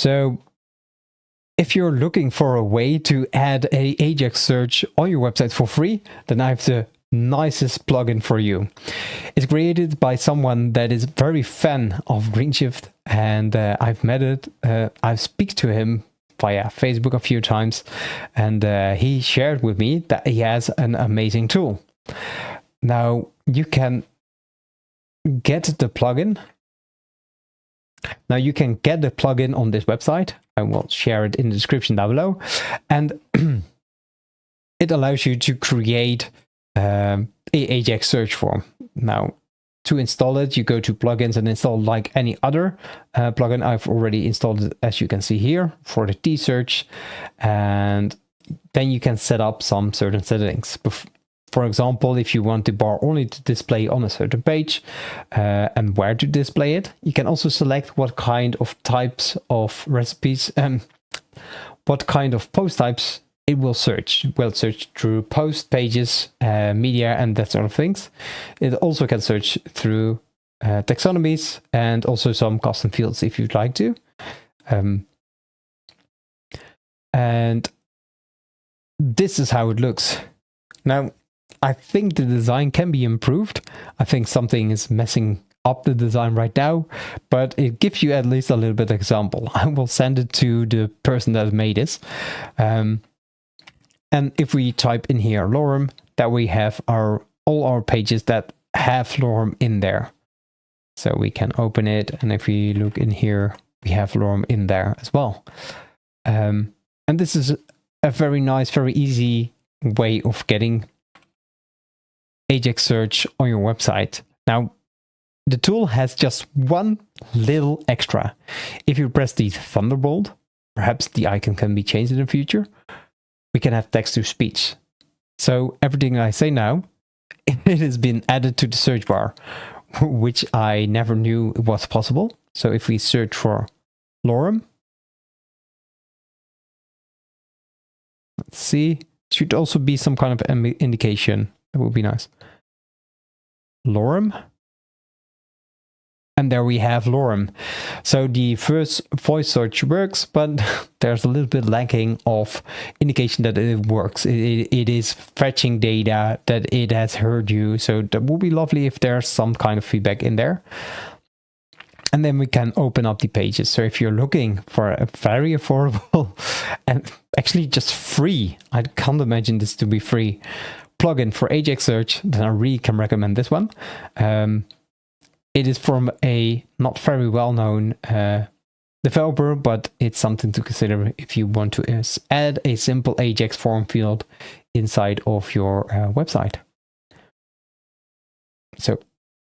So if you're looking for a way to add a Ajax search on your website for free, then I have the nicest plugin for you. It's created by someone that is very fan of GreenShift, and I've met it. I've speak to him via Facebook a few times, and he shared with me that he has an amazing tool. Now you can get the plugin. On this website. I will share it in the description down below, and it allows you to create a Ajax search form. Now, to install it, you go to plugins and install like any other plugin. I've already installed it, as you can see here, for the T search, and then you can set up some certain settings. For example, if you want the bar only to display on a certain page and where to display it, you can also select what kind of types of recipes and what kind of post types it will search. Will search through post, pages, media, and that sort of things. It also can search through taxonomies and also some custom fields if you'd like to. And this is how it looks. Now, I think the design can be improved. I think something is messing up the design right now, but it gives you at least a little bit of example. I will send it to the person that made this. And if we type in here lorem, that we have all our pages that have lorem in there. So we can open it, and if we look in here, we have lorem in there as well. And this is a very nice, very easy way of getting Ajax search on your website. Now, the tool has just one little extra. If you press the Thunderbolt, perhaps the icon can be changed in the future, we can have text to speech. So everything I say now, it has been added to the search bar, which I never knew was possible. So if we search for lorem, let's see, it should also be some kind of indication. That would be nice. Lorem. And there we have lorem. So the first voice search works, but there's a little bit lacking of indication that it works. It is fetching data, that it has heard you. So that would be lovely if there's some kind of feedback in there. And then we can open up the pages. So if you're looking for a very affordable and actually just free, I can't imagine this to be free, plugin for Ajax search, then I really can recommend this one. It is from a not very well-known developer, but it's something to consider if you want to add a simple Ajax form field inside of your website. So